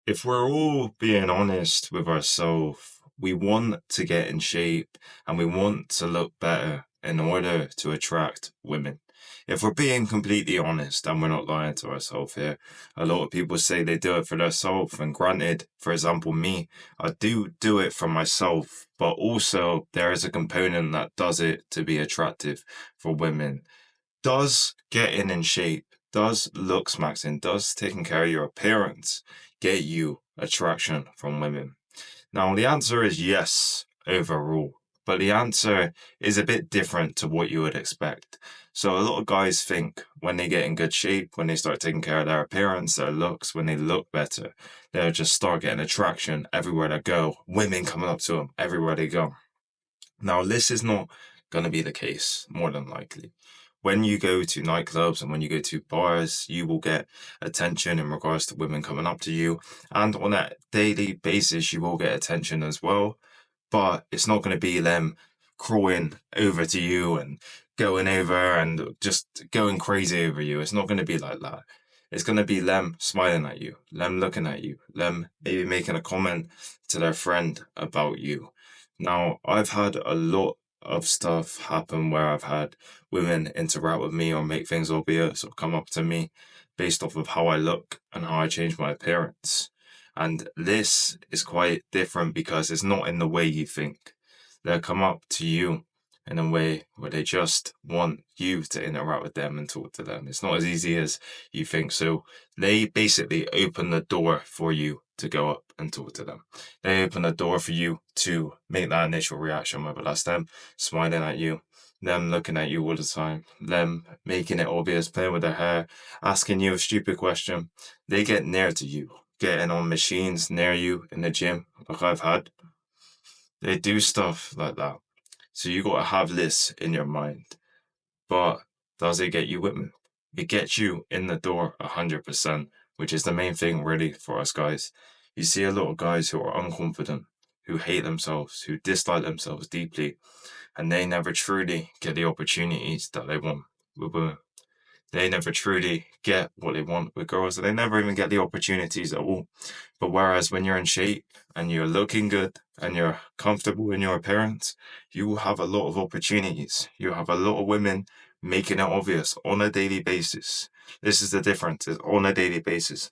If we're all being honest with ourselves, we want to get in shape and we want to look better in order to attract women. If we're being completely honest and we're not lying to ourselves here, a lot of people say they do it for themselves. And granted, for example, me, I do it for myself, but also there is a component that does it to be attractive for women. Does getting in shape, does Looksmaxxing, does taking care of your appearance get you attraction from women? Now, the answer is yes, overall, but the answer is a bit different to what you would expect. So, a lot of guys think when they get in good shape, when they start taking care of their appearance, their looks, when they look better, they'll just start getting attraction everywhere they go. Women coming up to them everywhere they go. Now, this is not going to be the case, more than likely. When you go to nightclubs and when you go to bars, you will get attention in regards to women coming up to you. And on a daily basis, you will get attention as well. But it's not going to be them crawling over to you and going over and just going crazy over you. It's not going to be like that. It's going to be them smiling at you, them looking at you, them maybe making a comment to their friend about you. Now, I've had a lot of stuff happen where I've had women interact with me or make things obvious or come up to me based off of how I look and how I change my appearance. And this is quite different because it's not in the way you think. They'll come up to you in a way where they just want you to interact with them and talk to them. It's not as easy as you think. So they basically open the door for you to go up and talk to them. They open the door for you to make that initial reaction, whether that's them smiling at you, them looking at you all the time, them making it obvious, playing with their hair, asking you a stupid question. They get near to you, getting on machines near you in the gym, like I've had. They do stuff like that. So you got to have this in your mind. But does it get you women? It gets you in the door 100%, which is the main thing really for us guys. You see a lot of guys who are unconfident, who hate themselves, who dislike themselves deeply, and they never truly get the opportunities that they want with women. They never truly get what they want with girls, and they never even get the opportunities at all. But whereas when you're in shape and you're looking good and you're comfortable in your appearance, you will have a lot of opportunities. You have a lot of women making it obvious on a daily basis. This is the difference, is on a daily basis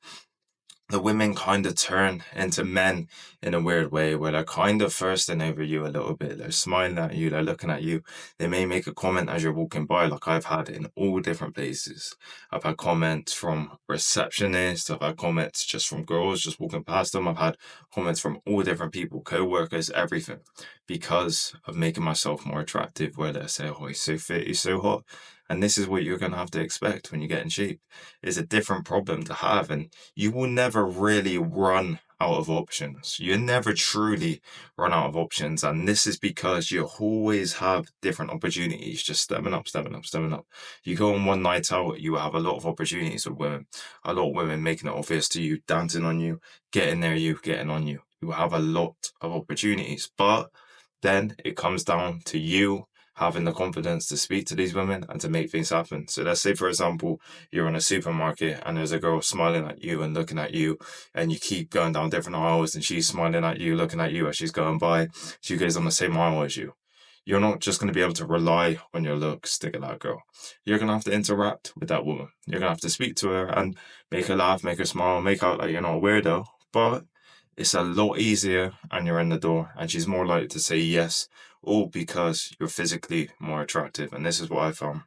the women kind of turn into men in a weird way where they're kind of thirsting over you a little bit. They're smiling at you, they're looking at you. They may make a comment as you're walking by, like I've had in all different places. I've had comments from receptionists, I've had comments just from girls just walking past them. I've had comments from all different people, co-workers, everything, because of making myself more attractive, where they say, oh, he's so fit, he's so hot. And this is what you're going to have to expect when you get in shape. It's a different problem to have. And you will never really run out of options. You never truly run out of options. And this is because you always have different opportunities, just stepping up, stepping up, stepping up. You go on one night out, you have a lot of opportunities with women, a lot of women making it obvious to you, dancing on you, getting near you, getting on you. You have a lot of opportunities. But then it comes down to you having the confidence to speak to these women and to make things happen. So let's say, for example, you're in a supermarket and there's a girl smiling at you and looking at you, and you keep going down different aisles and she's smiling at you, looking at you as she's going by. She goes on the same aisle as you. You're not just going to be able to rely on your looks to get that girl. You're going to have to interact with that woman. You're going to have to speak to her and make her laugh, make her smile, make out like you're not a weirdo. But it's a lot easier and you're in the door, and she's more likely to say yes, all because you're physically more attractive. And this is what I found.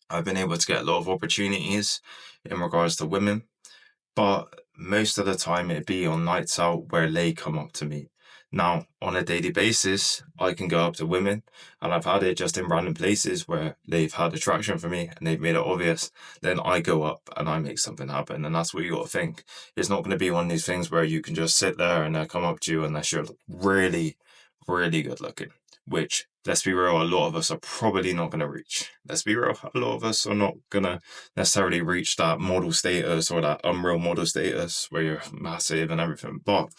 I've been able to get a lot of opportunities in regards to women, but most of the time it'd be on nights out where they come up to me. Now, on a daily basis, I can go up to women, and I've had it just in random places where they've had attraction for me and they've made it obvious. Then I go up and I make something happen, and that's what you got to think. It's not going to be one of these things where you can just sit there and they come up to you unless you're really, really good looking, which, let's be real, a lot of us are probably not going to reach. Let's be real, a lot of us are not going to necessarily reach that model status or that unreal model status where you're massive and everything, but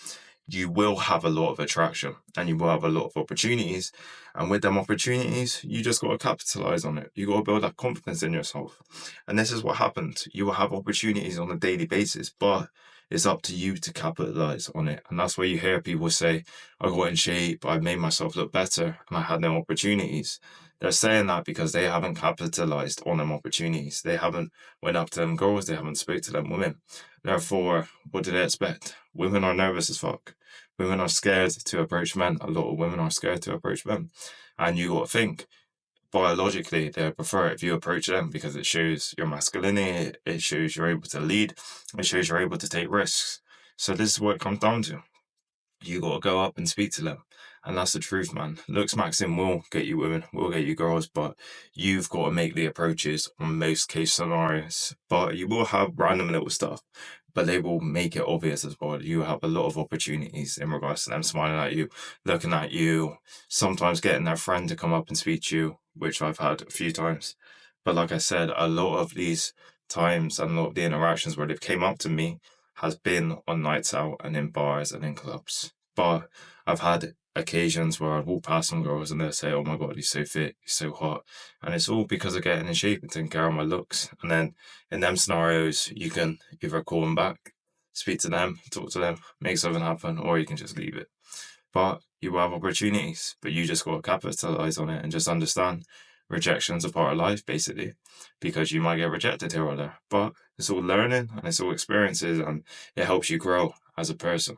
you will have a lot of attraction and you will have a lot of opportunities. And with them opportunities, you just got to capitalize on it. You got to build that confidence in yourself. And this is what happened. You will have opportunities on a daily basis, but It's up to you to capitalize on it. And that's where you hear people say, I got in shape, I made myself look better, and I had no opportunities. They're saying that because they haven't capitalized on them opportunities. They haven't went up to them girls, they haven't spoke to them women. Therefore, what do they expect? Women are nervous as fuck. Women are scared to approach men. A lot of women are scared to approach men. And you got to think, biologically, they prefer it if you approach them because it shows your masculinity, it shows you're able to lead, it shows you're able to take risks. So this is what it comes down to. You got to go up and speak to them. And that's the truth, man. Looksmaxxing will get you women, will get you girls, but you've got to make the approaches on most case scenarios. But you will have random little stuff, but they will make it obvious as well. You have a lot of opportunities in regards to them smiling at you, looking at you, sometimes getting their friend to come up and speak to you, which I've had a few times. But like I said, a lot of these times and a lot of the interactions where they've came up to me has been on nights out and in bars and in clubs. But I've had occasions where I'd walk past some girls and they'll say, oh my God, he's so fit, he's so hot. And it's all because of getting in shape and taking care of my looks. And then in them scenarios, you can either call them back, speak to them, talk to them, make something happen, or you can just leave it. But you will have opportunities, but you just got to capitalize on it and just understand rejection's a part of life, basically, because you might get rejected here or there. But it's all learning and it's all experiences and it helps you grow as a person.